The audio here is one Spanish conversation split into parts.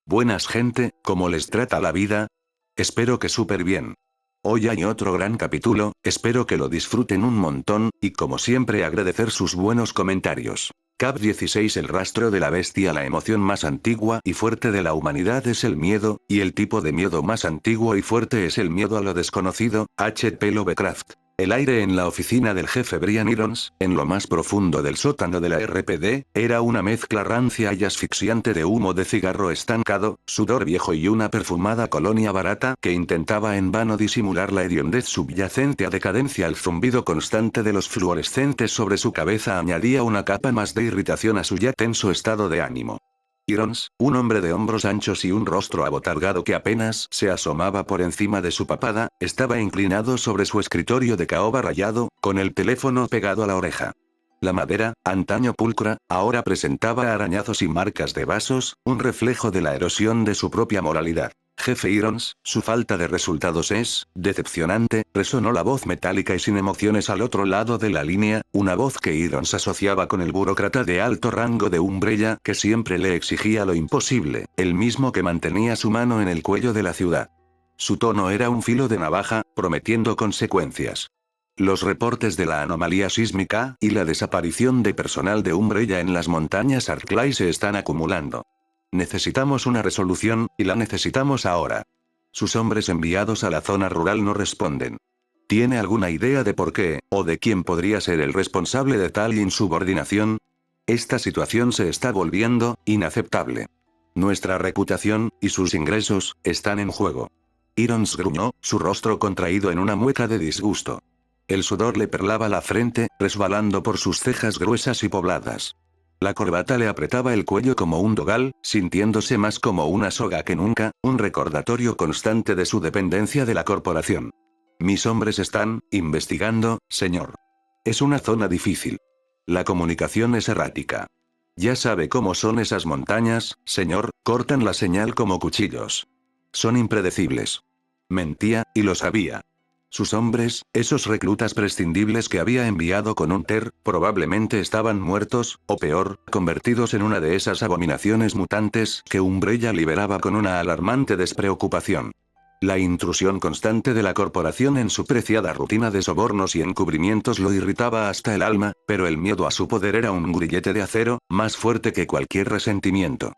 Buenas gente, ¿cómo les trata la vida? Espero que súper bien. Hoy hay otro gran capítulo, espero que lo disfruten un montón, y como siempre agradecer sus buenos comentarios. Cap 16 El rastro de la bestia. La emoción más antigua y fuerte de la humanidad es el miedo, y el tipo de miedo más antiguo y fuerte es el miedo a lo desconocido. H.P. Lovecraft. El aire en la oficina del jefe Brian Irons, en lo más profundo del sótano de la RPD, era una mezcla rancia y asfixiante de humo de cigarro estancado, sudor viejo y una perfumada colonia barata que intentaba en vano disimular la hediondez subyacente a decadencia. El zumbido constante de los fluorescentes sobre su cabeza añadía una capa más de irritación a su ya tenso estado de ánimo. Irons, un hombre de hombros anchos y un rostro abotargado que apenas se asomaba por encima de su papada, estaba inclinado sobre su escritorio de caoba rayado, con el teléfono pegado a la oreja. La madera, antaño pulcra, ahora presentaba arañazos y marcas de vasos, un reflejo de la erosión de su propia moralidad. Jefe Irons, su falta de resultados es decepcionante, resonó la voz metálica y sin emociones al otro lado de la línea, una voz que Irons asociaba con el burócrata de alto rango de Umbrella que siempre le exigía lo imposible, el mismo que mantenía su mano en el cuello de la ciudad. Su tono era un filo de navaja, prometiendo consecuencias. Los reportes de la anomalía sísmica y la desaparición de personal de Umbrella en las montañas Arklay se están acumulando. Necesitamos una resolución, y la necesitamos ahora. Sus hombres enviados a la zona rural no responden. ¿Tiene alguna idea de por qué, o de quién podría ser el responsable de tal insubordinación? Esta situación se está volviendo inaceptable. Nuestra reputación, y sus ingresos, están en juego. Irons gruñó, su rostro contraído en una mueca de disgusto. El sudor le perlaba la frente, resbalando por sus cejas gruesas y pobladas. La corbata le apretaba el cuello como un dogal, sintiéndose más como una soga que nunca, un recordatorio constante de su dependencia de la corporación. Mis hombres están investigando, señor. Es una zona difícil. La comunicación es errática. Ya sabe cómo son esas montañas, señor, cortan la señal como cuchillos. Son impredecibles. Mentía, y lo sabía. Sus hombres, esos reclutas prescindibles que había enviado con un probablemente estaban muertos, o peor, convertidos en una de esas abominaciones mutantes que Umbrella liberaba con una alarmante despreocupación. La intrusión constante de la corporación en su preciada rutina de sobornos y encubrimientos lo irritaba hasta el alma, pero el miedo a su poder era un grillete de acero, más fuerte que cualquier resentimiento.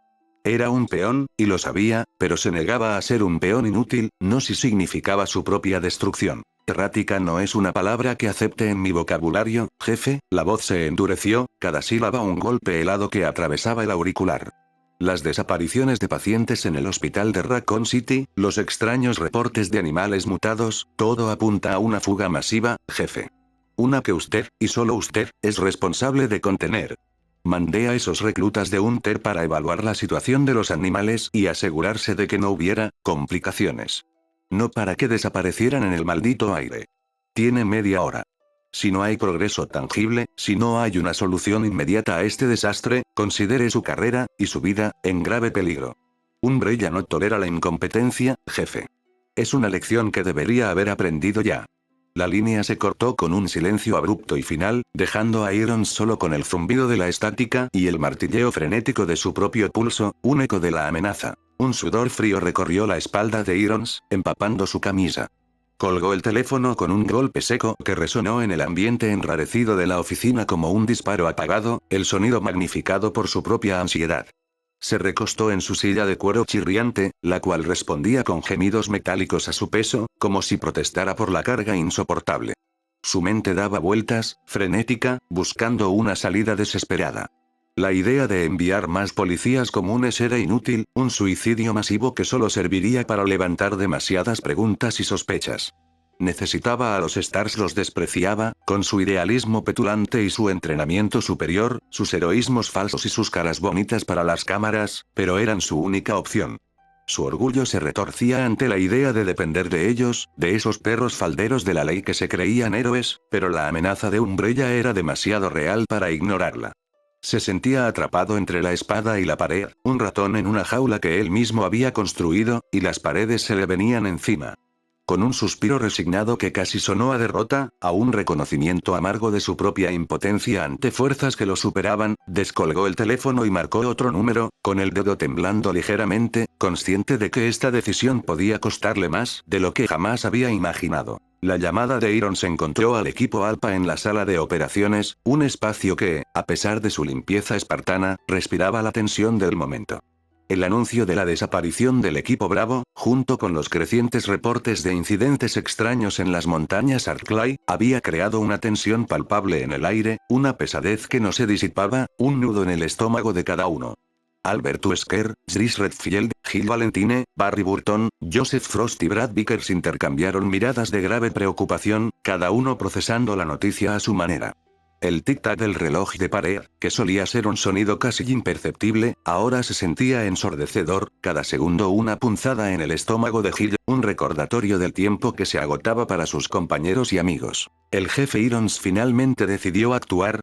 Era un peón, y lo sabía, pero se negaba a ser un peón inútil, no si significaba su propia destrucción. Errática no es una palabra que acepte en mi vocabulario, jefe. La voz se endureció, cada sílaba un golpe helado que atravesaba el auricular. Las desapariciones de pacientes en el hospital de Raccoon City, los extraños reportes de animales mutados, todo apunta a una fuga masiva, jefe. Una que usted, y solo usted, es responsable de contener. Mandé a esos reclutas de Hunter para evaluar la situación de los animales y asegurarse de que no hubiera complicaciones. No para que desaparecieran en el maldito aire. Tiene media hora. Si no hay progreso tangible, si no hay una solución inmediata a este desastre, considere su carrera, y su vida, en grave peligro. Umbrella no tolera la incompetencia, jefe. Es una lección que debería haber aprendido ya. La línea se cortó con un silencio abrupto y final, dejando a Irons solo con el zumbido de la estática y el martilleo frenético de su propio pulso, un eco de la amenaza. Un sudor frío recorrió la espalda de Irons, empapando su camisa. Colgó el teléfono con un golpe seco que resonó en el ambiente enrarecido de la oficina como un disparo apagado, el sonido magnificado por su propia ansiedad. Se recostó en su silla de cuero chirriante, la cual respondía con gemidos metálicos a su peso, como si protestara por la carga insoportable. Su mente daba vueltas, frenética, buscando una salida desesperada. La idea de enviar más policías comunes era inútil, un suicidio masivo que solo serviría para levantar demasiadas preguntas y sospechas. Necesitaba a los Stars, los despreciaba, con su idealismo petulante y su entrenamiento superior, sus heroísmos falsos y sus caras bonitas para las cámaras, pero eran su única opción. Su orgullo se retorcía ante la idea de depender de ellos, de esos perros falderos de la ley que se creían héroes, pero la amenaza de Umbrella era demasiado real para ignorarla. Se sentía atrapado entre la espada y la pared, un ratón en una jaula que él mismo había construido, y las paredes se le venían encima. Con un suspiro resignado que casi sonó a derrota, a un reconocimiento amargo de su propia impotencia ante fuerzas que lo superaban, descolgó el teléfono y marcó otro número, con el dedo temblando ligeramente, consciente de que esta decisión podía costarle más de lo que jamás había imaginado. La llamada de Irons encontró al equipo Alpha en la sala de operaciones, un espacio que, a pesar de su limpieza espartana, respiraba la tensión del momento. El anuncio de la desaparición del equipo Bravo, junto con los crecientes reportes de incidentes extraños en las montañas Arklay, había creado una tensión palpable en el aire, una pesadez que no se disipaba, un nudo en el estómago de cada uno. Albert Wesker, Chris Redfield, Jill Valentine, Barry Burton, Joseph Frost y Brad Vickers intercambiaron miradas de grave preocupación, cada uno procesando la noticia a su manera. El tic-tac del reloj de pared, que solía ser un sonido casi imperceptible, ahora se sentía ensordecedor, cada segundo una punzada en el estómago de Hill, un recordatorio del tiempo que se agotaba para sus compañeros y amigos. ¿El jefe Irons finalmente decidió actuar?,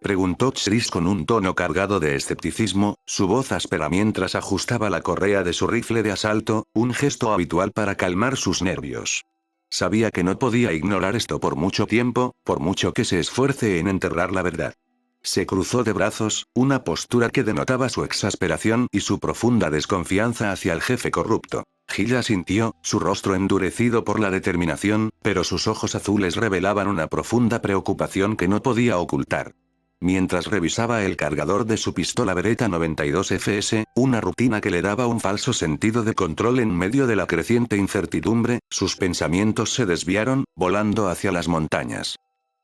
preguntó Chris con un tono cargado de escepticismo, su voz áspera mientras ajustaba la correa de su rifle de asalto, un gesto habitual para calmar sus nervios. Sabía que no podía ignorar esto por mucho tiempo, por mucho que se esfuerce en enterrar la verdad. Se cruzó de brazos, una postura que denotaba su exasperación y su profunda desconfianza hacia el jefe corrupto. Hill asintió, su rostro endurecido por la determinación, pero sus ojos azules revelaban una profunda preocupación que no podía ocultar. Mientras revisaba el cargador de su pistola Beretta 92 FS, una rutina que le daba un falso sentido de control en medio de la creciente incertidumbre, sus pensamientos se desviaron, volando hacia las montañas.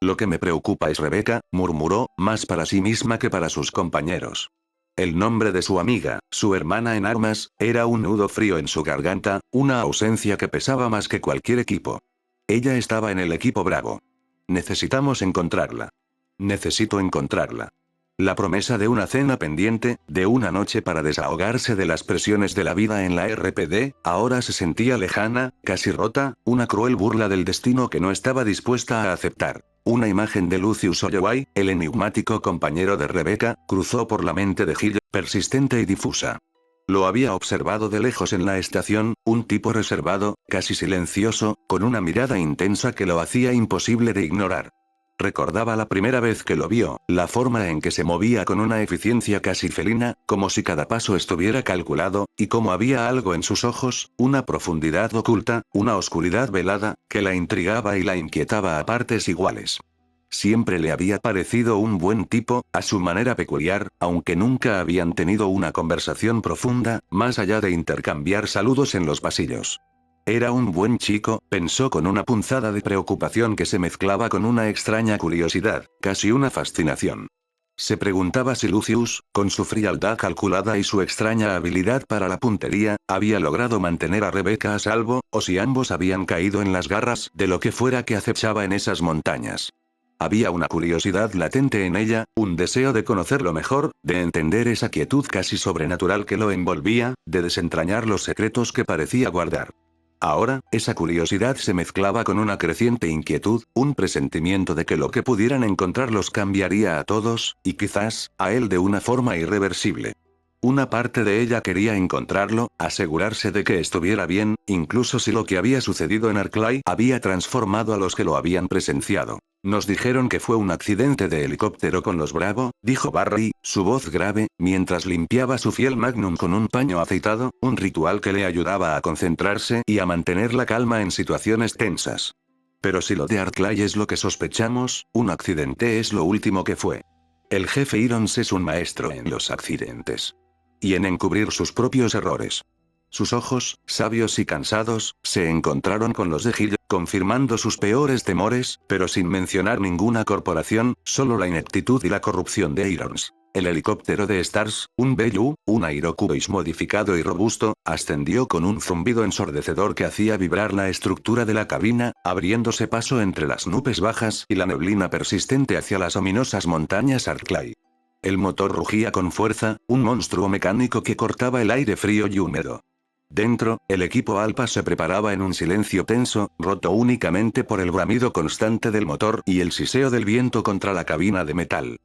Lo que me preocupa es Rebecca, murmuró, más para sí misma que para sus compañeros. El nombre de su amiga, su hermana en armas, era un nudo frío en su garganta, una ausencia que pesaba más que cualquier equipo. Ella estaba en el equipo Bravo. Necesitamos encontrarla. Necesito encontrarla. La promesa de una cena pendiente, de una noche para desahogarse de las presiones de la vida en la RPD, ahora se sentía lejana, casi rota, una cruel burla del destino que no estaba dispuesta a aceptar. Una imagen de Lucius Holloway, el enigmático compañero de Rebecca, cruzó por la mente de Hill, persistente y difusa. Lo había observado de lejos en la estación, un tipo reservado, casi silencioso, con una mirada intensa que lo hacía imposible de ignorar. Recordaba la primera vez que lo vio, la forma en que se movía con una eficiencia casi felina, como si cada paso estuviera calculado, y como había algo en sus ojos, una profundidad oculta, una oscuridad velada, que la intrigaba y la inquietaba a partes iguales. Siempre le había parecido un buen tipo, a su manera peculiar, aunque nunca habían tenido una conversación profunda, más allá de intercambiar saludos en los pasillos. Era un buen chico, pensó con una punzada de preocupación que se mezclaba con una extraña curiosidad, casi una fascinación. Se preguntaba si Lucius, con su frialdad calculada y su extraña habilidad para la puntería, había logrado mantener a Rebecca a salvo, o si ambos habían caído en las garras de lo que fuera que acechaba en esas montañas. Había una curiosidad latente en ella, un deseo de conocerlo mejor, de entender esa quietud casi sobrenatural que lo envolvía, de desentrañar los secretos que parecía guardar. Ahora, esa curiosidad se mezclaba con una creciente inquietud, un presentimiento de que lo que pudieran encontrar los cambiaría a todos, y quizás, a él de una forma irreversible. Una parte de ella quería encontrarlo, asegurarse de que estuviera bien, incluso si lo que había sucedido en Arklay había transformado a los que lo habían presenciado. Nos dijeron que fue un accidente de helicóptero con los Bravo, dijo Barry, su voz grave, mientras limpiaba su fiel Magnum con un paño aceitado, un ritual que le ayudaba a concentrarse y a mantener la calma en situaciones tensas. Pero si lo de Arklay es lo que sospechamos, un accidente es lo último que fue. El jefe Irons es un maestro en los accidentes. Y en encubrir sus propios errores. Sus ojos, sabios y cansados, se encontraron con los de Hill, confirmando sus peores temores, pero sin mencionar ninguna corporación, solo la ineptitud y la corrupción de Irons. El helicóptero de Stars, un Bellu, un Aerocubois modificado y robusto, ascendió con un zumbido ensordecedor que hacía vibrar la estructura de la cabina, abriéndose paso entre las nubes bajas y la neblina persistente hacia las ominosas montañas Arklay. El motor rugía con fuerza, un monstruo mecánico que cortaba el aire frío y húmedo. Dentro, el equipo Alpha se preparaba en un silencio tenso, roto únicamente por el bramido constante del motor y el siseo del viento contra la cabina de metal.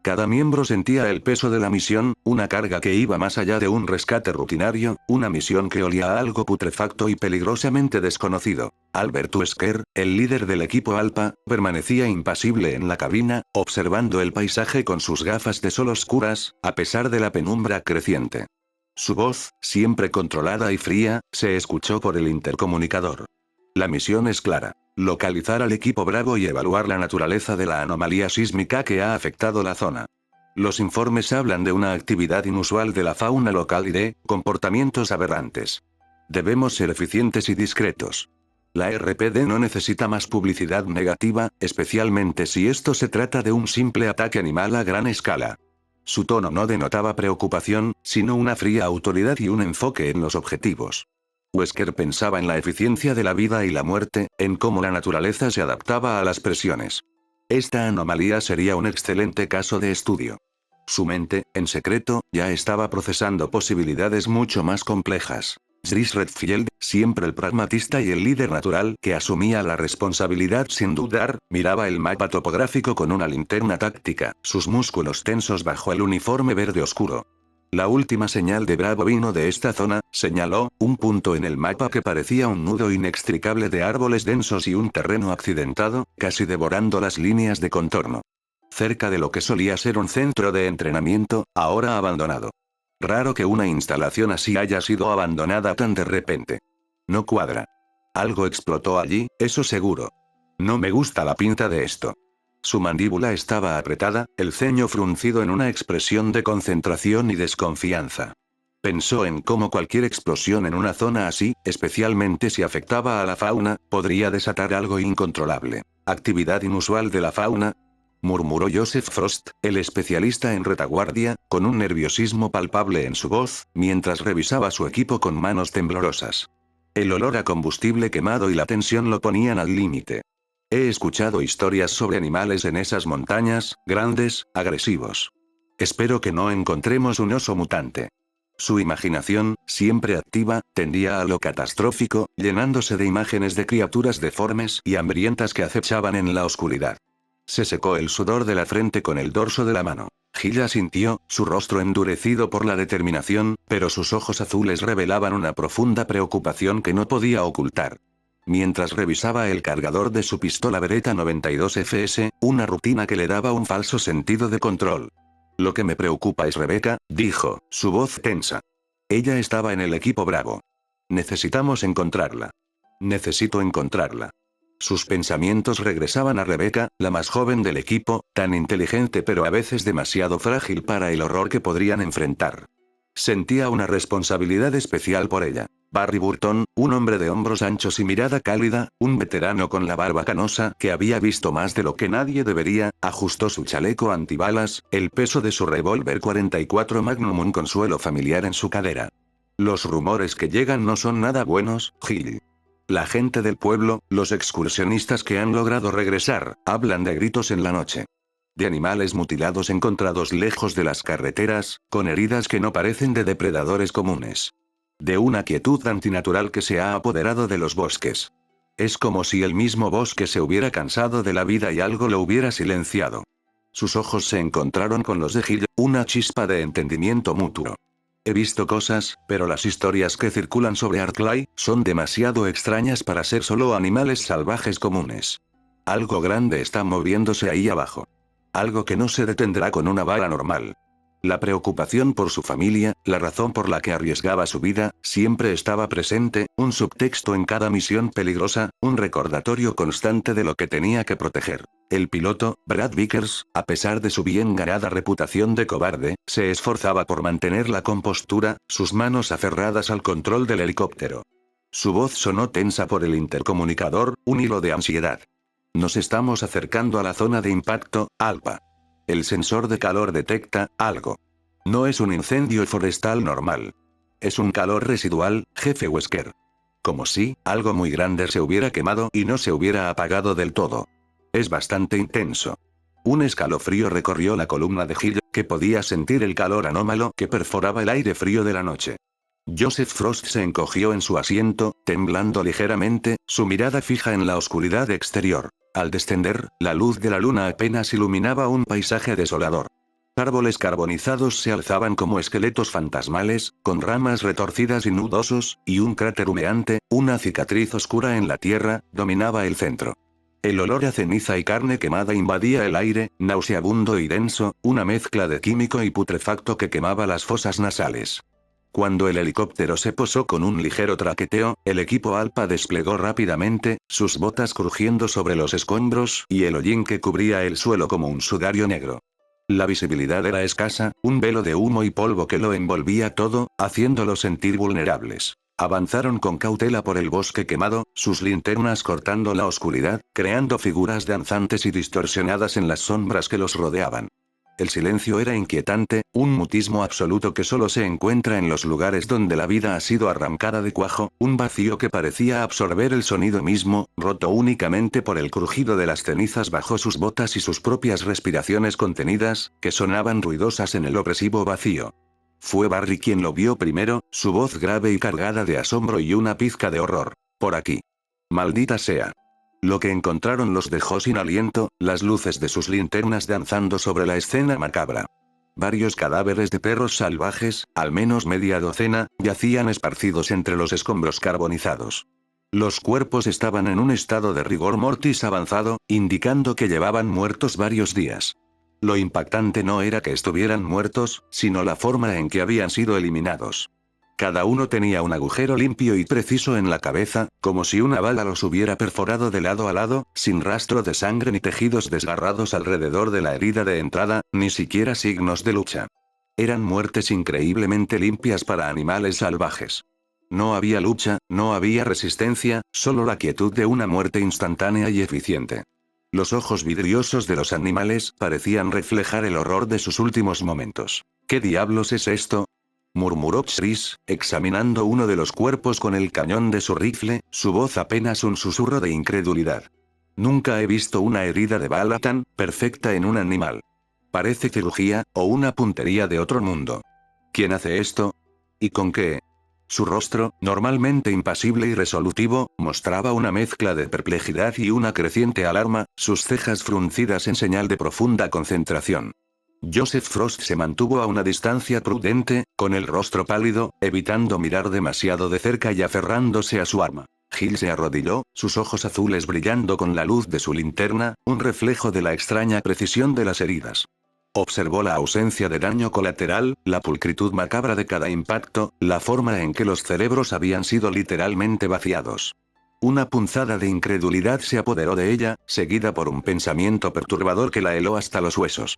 Cada miembro sentía el peso de la misión, una carga que iba más allá de un rescate rutinario, una misión que olía a algo putrefacto y peligrosamente desconocido. Albert Wesker, el líder del equipo Alpha, permanecía impasible en la cabina, observando el paisaje con sus gafas de sol oscuras, a pesar de la penumbra creciente. Su voz, siempre controlada y fría, se escuchó por el intercomunicador. La misión es clara. Localizar al equipo Bravo y evaluar la naturaleza de la anomalía sísmica que ha afectado la zona. Los informes hablan de una actividad inusual de la fauna local y de comportamientos aberrantes. Debemos ser eficientes y discretos. La RPD no necesita más publicidad negativa, especialmente si esto se trata de un simple ataque animal a gran escala. Su tono no denotaba preocupación, sino una fría autoridad y un enfoque en los objetivos. Wesker pensaba en la eficiencia de la vida y la muerte, en cómo la naturaleza se adaptaba a las presiones. Esta anomalía sería un excelente caso de estudio. Su mente, en secreto, ya estaba procesando posibilidades mucho más complejas. Chris Redfield, siempre el pragmatista y el líder natural que asumía la responsabilidad sin dudar, miraba el mapa topográfico con una linterna táctica, sus músculos tensos bajo el uniforme verde oscuro. La última señal de Bravo vino de esta zona, señaló, un punto en el mapa que parecía un nudo inextricable de árboles densos y un terreno accidentado, casi devorando las líneas de contorno. Cerca de lo que solía ser un centro de entrenamiento, ahora abandonado. Raro que una instalación así haya sido abandonada tan de repente. No cuadra. Algo explotó allí, eso seguro. No me gusta la pinta de esto. Su mandíbula estaba apretada, el ceño fruncido en una expresión de concentración y desconfianza. Pensó en cómo cualquier explosión en una zona así, especialmente si afectaba a la fauna, podría desatar algo incontrolable. ¿Actividad inusual de la fauna?, murmuró Joseph Frost, el especialista en retaguardia, con un nerviosismo palpable en su voz, mientras revisaba su equipo con manos temblorosas. El olor a combustible quemado y la tensión lo ponían al límite. He escuchado historias sobre animales en esas montañas, grandes, agresivos. Espero que no encontremos un oso mutante. Su imaginación, siempre activa, tendía a lo catastrófico, llenándose de imágenes de criaturas deformes y hambrientas que acechaban en la oscuridad. Se secó el sudor de la frente con el dorso de la mano. Gilla sintió, su rostro endurecido por la determinación, pero sus ojos azules revelaban una profunda preocupación que no podía ocultar. Mientras revisaba el cargador de su pistola Beretta 92 FS, una rutina que le daba un falso sentido de control. Lo que me preocupa es Rebecca, dijo, su voz tensa. Ella estaba en el equipo Bravo. Necesitamos encontrarla. Necesito encontrarla. Sus pensamientos regresaban a Rebecca, la más joven del equipo, tan inteligente pero a veces demasiado frágil para el horror que podrían enfrentar. Sentía una responsabilidad especial por ella. Barry Burton, un hombre de hombros anchos y mirada cálida, un veterano con la barba canosa que había visto más de lo que nadie debería, ajustó su chaleco antibalas, el peso de su revólver 44 Magnum, un consuelo familiar en su cadera. Los rumores que llegan no son nada buenos, Gil. La gente del pueblo, los excursionistas que han logrado regresar, hablan de gritos en la noche. De animales mutilados encontrados lejos de las carreteras, con heridas que no parecen de depredadores comunes. De una quietud antinatural que se ha apoderado de los bosques. Es como si el mismo bosque se hubiera cansado de la vida y algo lo hubiera silenciado. Sus ojos se encontraron con los de Gil, una chispa de entendimiento mutuo. He visto cosas, pero las historias que circulan sobre Arklay son demasiado extrañas para ser solo animales salvajes comunes. Algo grande está moviéndose ahí abajo. Algo que no se detendrá con una bala normal. La preocupación por su familia, la razón por la que arriesgaba su vida, siempre estaba presente, un subtexto en cada misión peligrosa, un recordatorio constante de lo que tenía que proteger. El piloto, Brad Vickers, a pesar de su bien ganada reputación de cobarde, se esforzaba por mantener la compostura, sus manos aferradas al control del helicóptero. Su voz sonó tensa por el intercomunicador, un hilo de ansiedad. Nos estamos acercando a la zona de impacto, Alpha. El sensor de calor detecta algo. No es un incendio forestal normal. Es un calor residual, jefe Wesker. Como si algo muy grande se hubiera quemado y no se hubiera apagado del todo. Es bastante intenso. Un escalofrío recorrió la columna de Gil, que podía sentir el calor anómalo que perforaba el aire frío de la noche. Joseph Frost se encogió en su asiento, temblando ligeramente, su mirada fija en la oscuridad exterior. Al descender, la luz de la luna apenas iluminaba un paisaje desolador. Árboles carbonizados se alzaban como esqueletos fantasmales, con ramas retorcidas y nudosos, y un cráter humeante, una cicatriz oscura en la tierra, dominaba el centro. El olor a ceniza y carne quemada invadía el aire, nauseabundo y denso, una mezcla de químico y putrefacto que quemaba las fosas nasales. Cuando el helicóptero se posó con un ligero traqueteo, el equipo Alpha desplegó rápidamente, sus botas crujiendo sobre los escombros y el hollín que cubría el suelo como un sudario negro. La visibilidad era escasa, un velo de humo y polvo que lo envolvía todo, haciéndolo sentir vulnerables. Avanzaron con cautela por el bosque quemado, sus linternas cortando la oscuridad, creando figuras danzantes y distorsionadas en las sombras que los rodeaban. El silencio era inquietante, un mutismo absoluto que solo se encuentra en los lugares donde la vida ha sido arrancada de cuajo, un vacío que parecía absorber el sonido mismo, roto únicamente por el crujido de las cenizas bajo sus botas y sus propias respiraciones contenidas, que sonaban ruidosas en el opresivo vacío. Fue Barry quien lo vio primero, su voz grave y cargada de asombro y una pizca de horror. Por aquí. Maldita sea. Lo que encontraron los dejó sin aliento, las luces de sus linternas danzando sobre la escena macabra. Varios cadáveres de perros salvajes, al menos media docena, yacían esparcidos entre los escombros carbonizados. Los cuerpos estaban en un estado de rigor mortis avanzado, indicando que llevaban muertos varios días. Lo impactante no era que estuvieran muertos, sino la forma en que habían sido eliminados. Cada uno tenía un agujero limpio y preciso en la cabeza, como si una bala los hubiera perforado de lado a lado, sin rastro de sangre ni tejidos desgarrados alrededor de la herida de entrada, ni siquiera signos de lucha. Eran muertes increíblemente limpias para animales salvajes. No había lucha, no había resistencia, solo la quietud de una muerte instantánea y eficiente. Los ojos vidriosos de los animales parecían reflejar el horror de sus últimos momentos. ¿Qué diablos es esto?, murmuró Chris, examinando uno de los cuerpos con el cañón de su rifle, su voz apenas un susurro de incredulidad. Nunca he visto una herida de bala tan perfecta en un animal. Parece cirugía, o una puntería de otro mundo. ¿Quién hace esto? ¿Y con qué? Su rostro, normalmente impasible y resolutivo, mostraba una mezcla de perplejidad y una creciente alarma, sus cejas fruncidas en señal de profunda concentración. Joseph Frost se mantuvo a una distancia prudente, con el rostro pálido, evitando mirar demasiado de cerca y aferrándose a su arma. Gil se arrodilló, sus ojos azules brillando con la luz de su linterna, un reflejo de la extraña precisión de las heridas. Observó la ausencia de daño colateral, la pulcritud macabra de cada impacto, la forma en que los cerebros habían sido literalmente vaciados. Una punzada de incredulidad se apoderó de ella, seguida por un pensamiento perturbador que la heló hasta los huesos.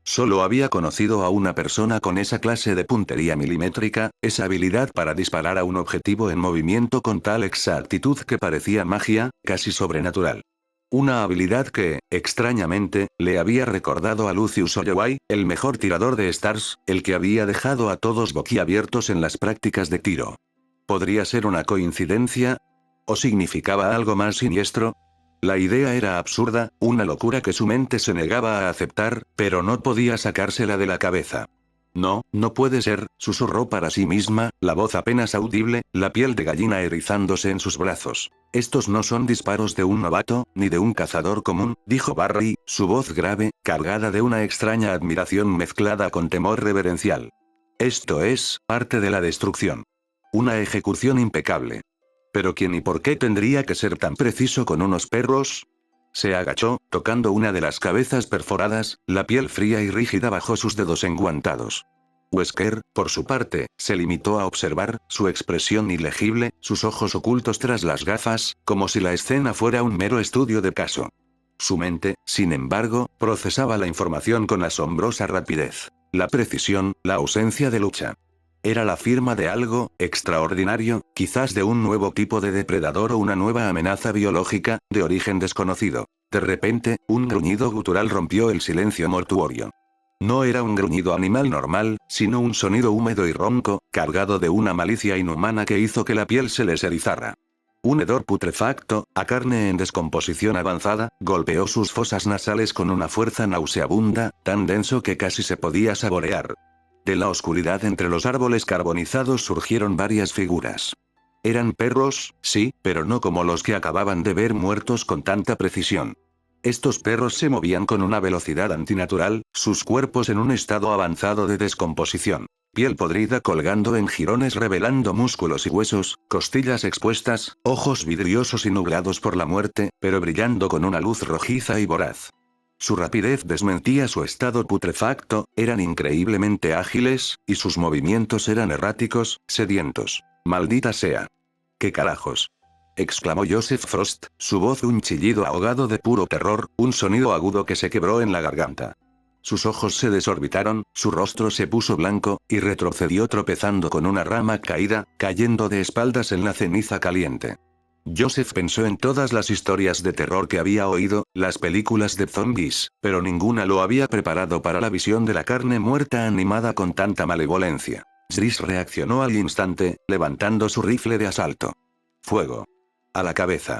Solo había conocido a una persona con esa clase de puntería milimétrica, esa habilidad para disparar a un objetivo en movimiento con tal exactitud que parecía magia, casi sobrenatural. Una habilidad que, extrañamente, le había recordado a Lucius Holloway, el mejor tirador de Stars, el que había dejado a todos boquiabiertos en las prácticas de tiro. ¿Podría ser una coincidencia? ¿O significaba algo más siniestro? La idea era absurda, una locura que su mente se negaba a aceptar, pero no podía sacársela de la cabeza. No, no puede ser, susurró para sí misma, la voz apenas audible, la piel de gallina erizándose en sus brazos. Estos no son disparos de un novato, ni de un cazador común, dijo Barry, su voz grave, cargada de una extraña admiración mezclada con temor reverencial. Esto es, parte de la destrucción. Una ejecución impecable. ¿Pero quién y por qué tendría que ser tan preciso con unos perros? Se agachó, tocando una de las cabezas perforadas, la piel fría y rígida bajo sus dedos enguantados. Wesker, por su parte, se limitó a observar, su expresión ilegible, sus ojos ocultos tras las gafas, como si la escena fuera un mero estudio de caso. Su mente, sin embargo, procesaba la información con asombrosa rapidez. La precisión, la ausencia de lucha. Era la firma de algo extraordinario, quizás de un nuevo tipo de depredador o una nueva amenaza biológica, de origen desconocido. De repente, un gruñido gutural rompió el silencio mortuorio. No era un gruñido animal normal, sino un sonido húmedo y ronco, cargado de una malicia inhumana que hizo que la piel se les erizara. Un hedor putrefacto, a carne en descomposición avanzada, golpeó sus fosas nasales con una fuerza nauseabunda, tan denso que casi se podía saborear. De la oscuridad entre los árboles carbonizados surgieron varias figuras. Eran perros, sí, pero no como los que acababan de ver muertos con tanta precisión. Estos perros se movían con una velocidad antinatural, sus cuerpos en un estado avanzado de descomposición. Piel podrida colgando en jirones revelando músculos y huesos, costillas expuestas, ojos vidriosos y nublados por la muerte, pero brillando con una luz rojiza y voraz. Su rapidez desmentía su estado putrefacto, eran increíblemente ágiles, y sus movimientos eran erráticos, sedientos. ¡Maldita sea! ¿Qué carajos!, exclamó Joseph Frost, su voz un chillido ahogado de puro terror, un sonido agudo que se quebró en la garganta. Sus ojos se desorbitaron, su rostro se puso blanco, y retrocedió tropezando con una rama caída, cayendo de espaldas en la ceniza caliente. Joseph pensó en todas las historias de terror que había oído, las películas de zombies, pero ninguna lo había preparado para la visión de la carne muerta animada con tanta malevolencia. Zris reaccionó al instante, levantando su rifle de asalto. ¡Fuego! A la cabeza.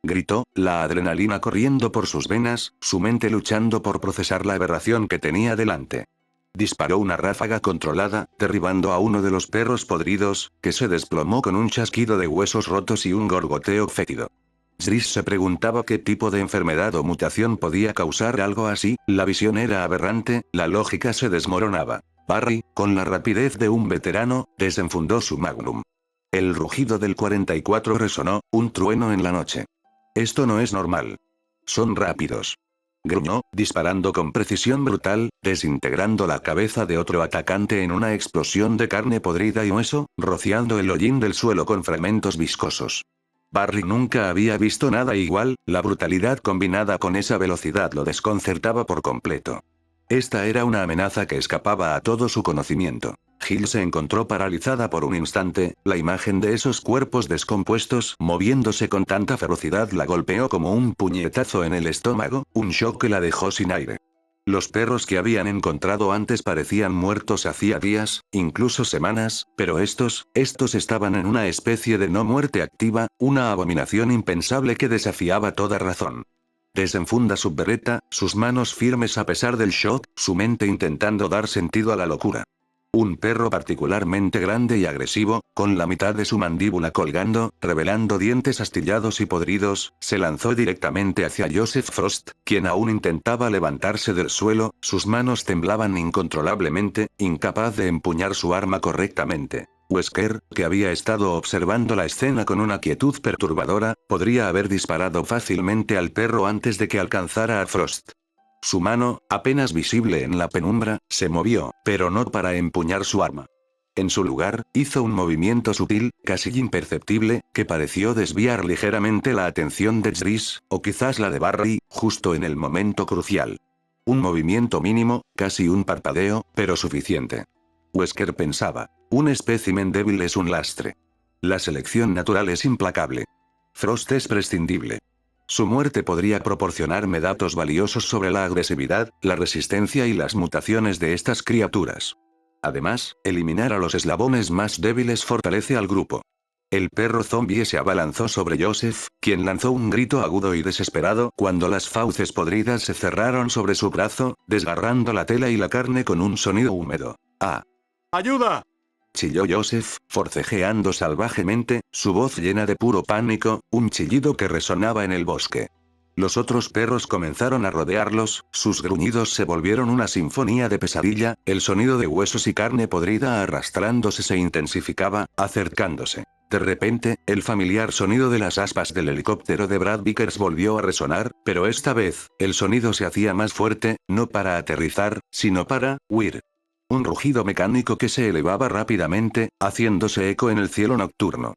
Gritó, la adrenalina corriendo por sus venas, su mente luchando por procesar la aberración que tenía delante. Disparó una ráfaga controlada, derribando a uno de los perros podridos, que se desplomó con un chasquido de huesos rotos y un gorgoteo fétido. Zris se preguntaba qué tipo de enfermedad o mutación podía causar algo así, la visión era aberrante, la lógica se desmoronaba. Barry, con la rapidez de un veterano, desenfundó su magnum. El rugido del 44 resonó, un trueno en la noche. Esto no es normal. Son rápidos. Gruñó, disparando con precisión brutal, desintegrando la cabeza de otro atacante en una explosión de carne podrida y hueso, rociando el hollín del suelo con fragmentos viscosos. Barry nunca había visto nada igual, la brutalidad combinada con esa velocidad lo desconcertaba por completo. Esta era una amenaza que escapaba a todo su conocimiento. Jill se encontró paralizada por un instante, la imagen de esos cuerpos descompuestos moviéndose con tanta ferocidad la golpeó como un puñetazo en el estómago, un shock que la dejó sin aire. Los perros que habían encontrado antes parecían muertos hacía días, incluso semanas, pero estos estaban en una especie de no muerte activa, una abominación impensable que desafiaba toda razón. Desenfunda su bereta, sus manos firmes a pesar del shock, su mente intentando dar sentido a la locura. Un perro particularmente grande y agresivo, con la mitad de su mandíbula colgando, revelando dientes astillados y podridos, se lanzó directamente hacia Joseph Frost, quien aún intentaba levantarse del suelo, sus manos temblaban incontrolablemente, incapaz de empuñar su arma correctamente. Wesker, que había estado observando la escena con una quietud perturbadora, podría haber disparado fácilmente al perro antes de que alcanzara a Frost. Su mano, apenas visible en la penumbra, se movió, pero no para empuñar su arma. En su lugar, hizo un movimiento sutil, casi imperceptible, que pareció desviar ligeramente la atención de Zris, o quizás la de Barry, justo en el momento crucial. Un movimiento mínimo, casi un parpadeo, pero suficiente. Wesker pensaba, un espécimen débil es un lastre. La selección natural es implacable. Frost es prescindible. Su muerte podría proporcionarme datos valiosos sobre la agresividad, la resistencia y las mutaciones de estas criaturas. Además, eliminar a los eslabones más débiles fortalece al grupo. El perro zombie se abalanzó sobre Joseph, quien lanzó un grito agudo y desesperado cuando las fauces podridas se cerraron sobre su brazo, desgarrando la tela y la carne con un sonido húmedo. ¡Ah! ¡Ayuda!, chilló Joseph, forcejeando salvajemente, su voz llena de puro pánico, un chillido que resonaba en el bosque. Los otros perros comenzaron a rodearlos, sus gruñidos se volvieron una sinfonía de pesadilla, el sonido de huesos y carne podrida arrastrándose se intensificaba, acercándose. De repente, el familiar sonido de las aspas del helicóptero de Brad Vickers volvió a resonar, pero esta vez, el sonido se hacía más fuerte, no para aterrizar, sino para huir. Un rugido mecánico que se elevaba rápidamente, haciéndose eco en el cielo nocturno.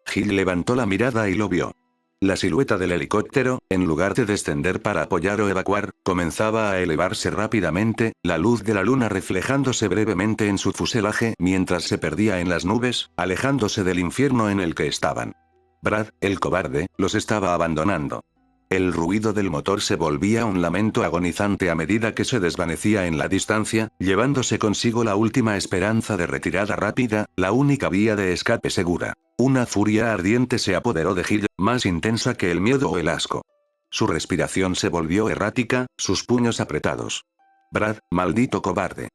Jill levantó la mirada y lo vio. La silueta del helicóptero, en lugar de descender para apoyar o evacuar, comenzaba a elevarse rápidamente, la luz de la luna reflejándose brevemente en su fuselaje mientras se perdía en las nubes, alejándose del infierno en el que estaban. Brad, el cobarde, los estaba abandonando. El ruido del motor se volvía un lamento agonizante a medida que se desvanecía en la distancia, llevándose consigo la última esperanza de retirada rápida, la única vía de escape segura. Una furia ardiente se apoderó de Jill, más intensa que el miedo o el asco. Su respiración se volvió errática, sus puños apretados. «Brad, maldito cobarde»,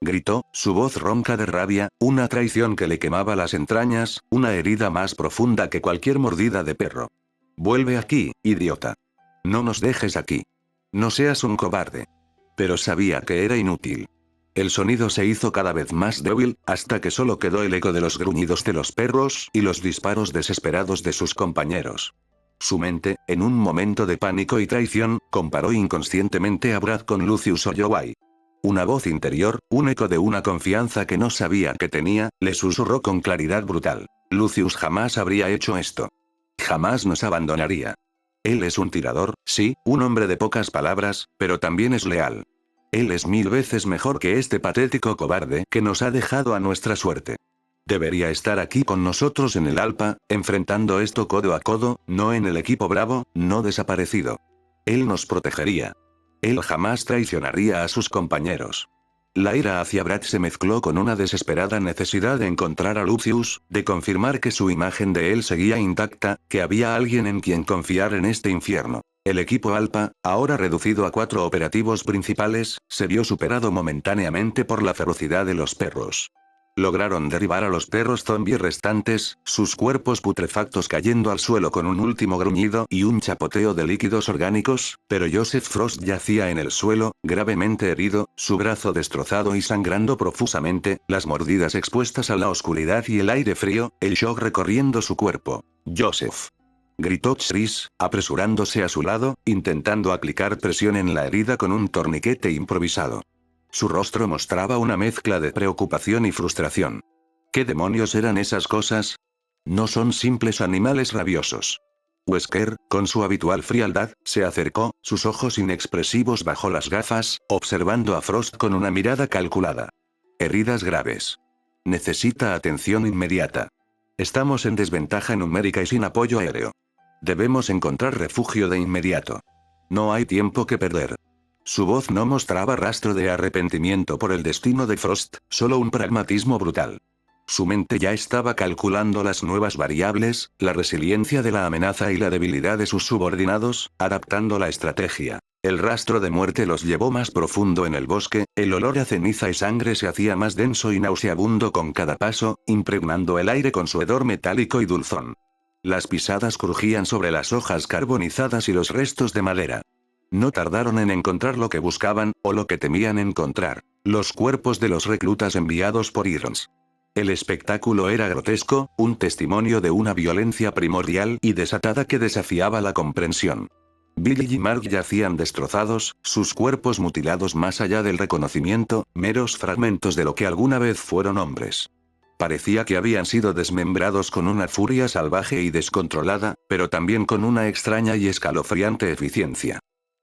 gritó, su voz ronca de rabia, una traición que le quemaba las entrañas, una herida más profunda que cualquier mordida de perro. «Vuelve aquí, idiota. No nos dejes aquí». No seas un cobarde. Pero sabía que era inútil. El sonido se hizo cada vez más débil, hasta que solo quedó el eco de los gruñidos de los perros y los disparos desesperados de sus compañeros. Su mente, en un momento de pánico y traición, comparó inconscientemente a Brad con Lucius Olloway. Una voz interior, un eco de una confianza que no sabía que tenía, le susurró con claridad brutal. Lucius jamás habría hecho esto. Jamás nos abandonaría. Él es un tirador, sí, un hombre de pocas palabras, pero también es leal. Él es 1000 veces mejor que este patético cobarde que nos ha dejado a nuestra suerte. Debería estar aquí con nosotros en el Alpa, enfrentando esto codo a codo, no en el equipo Bravo, no desaparecido. Él nos protegería. Él jamás traicionaría a sus compañeros. La ira hacia Brad se mezcló con una desesperada necesidad de encontrar a Lucius, de confirmar que su imagen de él seguía intacta, que había alguien en quien confiar en este infierno. El equipo Alpha, ahora reducido a 4 operativos principales, se vio superado momentáneamente por la ferocidad de los perros. Lograron derribar a los perros zombies restantes, sus cuerpos putrefactos cayendo al suelo con un último gruñido y un chapoteo de líquidos orgánicos, pero Joseph Frost yacía en el suelo, gravemente herido, su brazo destrozado y sangrando profusamente, las mordidas expuestas a la oscuridad y el aire frío, el shock recorriendo su cuerpo. «Joseph», gritó Chris, apresurándose a su lado, intentando aplicar presión en la herida con un torniquete improvisado. Su rostro mostraba una mezcla de preocupación y frustración. ¿Qué demonios eran esas cosas? No son simples animales rabiosos. Wesker, con su habitual frialdad, se acercó, sus ojos inexpresivos bajo las gafas, observando a Frost con una mirada calculada. Heridas graves. Necesita atención inmediata. Estamos en desventaja numérica y sin apoyo aéreo. Debemos encontrar refugio de inmediato. No hay tiempo que perder. Su voz no mostraba rastro de arrepentimiento por el destino de Frost, solo un pragmatismo brutal. Su mente ya estaba calculando las nuevas variables, la resiliencia de la amenaza y la debilidad de sus subordinados, adaptando la estrategia. El rastro de muerte los llevó más profundo en el bosque, el olor a ceniza y sangre se hacía más denso y nauseabundo con cada paso, impregnando el aire con su hedor metálico y dulzón. Las pisadas crujían sobre las hojas carbonizadas y los restos de madera. No tardaron en encontrar lo que buscaban, o lo que temían encontrar: los cuerpos de los reclutas enviados por Irons. El espectáculo era grotesco, un testimonio de una violencia primordial y desatada que desafiaba la comprensión. Billy y Mark yacían destrozados, sus cuerpos mutilados más allá del reconocimiento, meros fragmentos de lo que alguna vez fueron hombres. Parecía que habían sido desmembrados con una furia salvaje y descontrolada, pero también con una extraña y escalofriante eficiencia.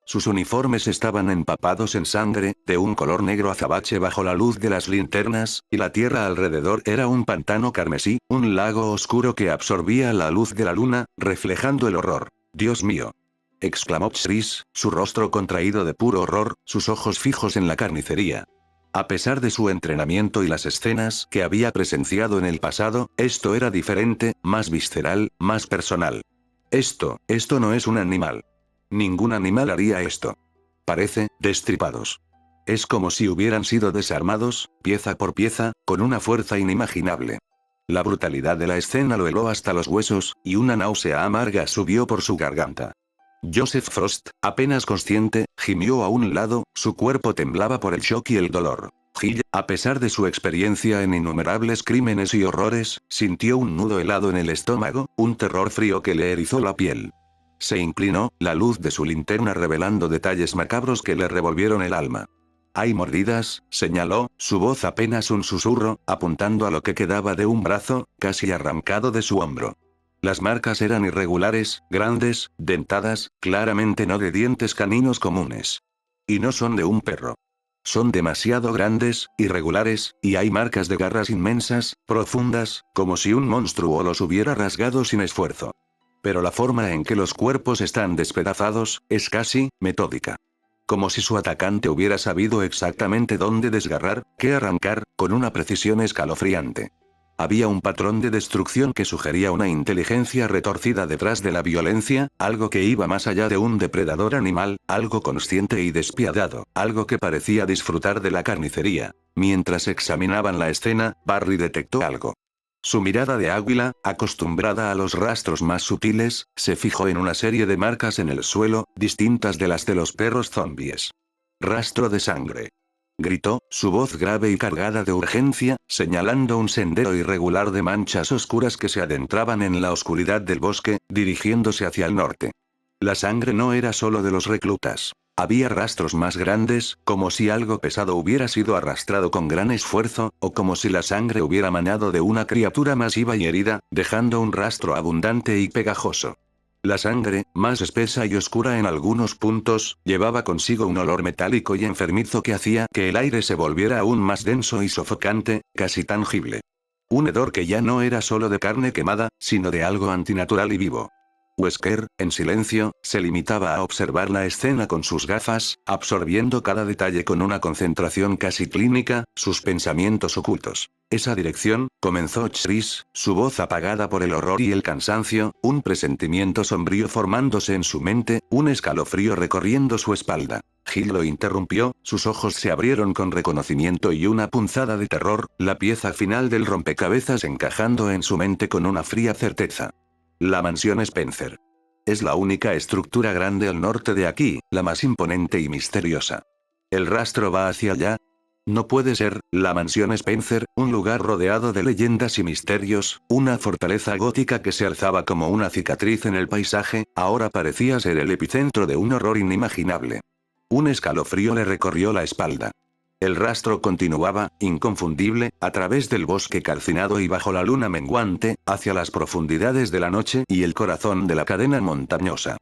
Sus uniformes estaban empapados en sangre, de un color negro azabache bajo la luz de las linternas, y la tierra alrededor era un pantano carmesí, un lago oscuro que absorbía la luz de la luna, reflejando el horror. «Dios mío», exclamó Chris, su rostro contraído de puro horror, sus ojos fijos en la carnicería. A pesar de su entrenamiento y las escenas que había presenciado en el pasado, esto era diferente, más visceral, más personal. Esto no es un animal. Ningún animal haría esto. Parece, destripados. Es como si hubieran sido desarmados, pieza por pieza, con una fuerza inimaginable. La brutalidad de la escena lo heló hasta los huesos, y una náusea amarga subió por su garganta. Joseph Frost, apenas consciente, gimió a un lado, su cuerpo temblaba por el shock y el dolor. Gill, a pesar de su experiencia en innumerables crímenes y horrores, sintió un nudo helado en el estómago, un terror frío que le erizó la piel. Se inclinó, la luz de su linterna revelando detalles macabros que le revolvieron el alma. «Hay mordidas», señaló, su voz apenas un susurro, apuntando a lo que quedaba de un brazo, casi arrancado de su hombro. Las marcas eran irregulares, grandes, dentadas, claramente no de dientes caninos comunes. Y no son de un perro. Son demasiado grandes, irregulares, y hay marcas de garras inmensas, profundas, como si un monstruo los hubiera rasgado sin esfuerzo. Pero la forma en que los cuerpos están despedazados, es casi metódica. Como si su atacante hubiera sabido exactamente dónde desgarrar, qué arrancar, con una precisión escalofriante. Había un patrón de destrucción que sugería una inteligencia retorcida detrás de la violencia, algo que iba más allá de un depredador animal, algo consciente y despiadado, algo que parecía disfrutar de la carnicería. Mientras examinaban la escena, Barry detectó algo. Su mirada de águila, acostumbrada a los rastros más sutiles, se fijó en una serie de marcas en el suelo, distintas de las de los perros zombies. Rastro de sangre. Gritó, su voz grave y cargada de urgencia, señalando un sendero irregular de manchas oscuras que se adentraban en la oscuridad del bosque, dirigiéndose hacia el norte. La sangre no era solo de los reclutas. Había rastros más grandes, como si algo pesado hubiera sido arrastrado con gran esfuerzo, o como si la sangre hubiera manado de una criatura masiva y herida, dejando un rastro abundante y pegajoso. La sangre, más espesa y oscura en algunos puntos, llevaba consigo un olor metálico y enfermizo que hacía que el aire se volviera aún más denso y sofocante, casi tangible. Un hedor que ya no era solo de carne quemada, sino de algo antinatural y vivo. Wesker, en silencio, se limitaba a observar la escena con sus gafas, absorbiendo cada detalle con una concentración casi clínica, sus pensamientos ocultos. Esa dirección, comenzó Chris, su voz apagada por el horror y el cansancio, un presentimiento sombrío formándose en su mente, un escalofrío recorriendo su espalda. Gil lo interrumpió, sus ojos se abrieron con reconocimiento y una punzada de terror, la pieza final del rompecabezas encajando en su mente con una fría certeza. La mansión Spencer. Es la única estructura grande al norte de aquí, la más imponente y misteriosa. ¿El rastro va hacia allá? No puede ser, la mansión Spencer, un lugar rodeado de leyendas y misterios, una fortaleza gótica que se alzaba como una cicatriz en el paisaje, ahora parecía ser el epicentro de un horror inimaginable. Un escalofrío le recorrió la espalda. El rastro continuaba, inconfundible, a través del bosque calcinado y bajo la luna menguante, hacia las profundidades de la noche y el corazón de la cadena montañosa.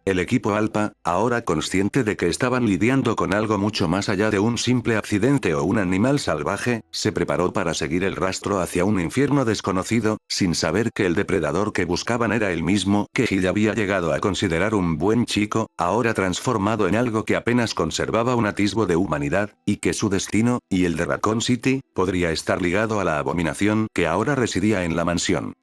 El equipo Alpha, ahora consciente de que estaban lidiando con algo mucho más allá de un simple accidente o un animal salvaje, se preparó para seguir el rastro hacia un infierno desconocido, sin saber que el depredador que buscaban era el mismo que Gil había llegado a considerar un buen chico, ahora transformado en algo que apenas conservaba un atisbo de humanidad, y que su destino, y el de Raccoon City, podría estar ligado a la abominación que ahora residía en la mansión.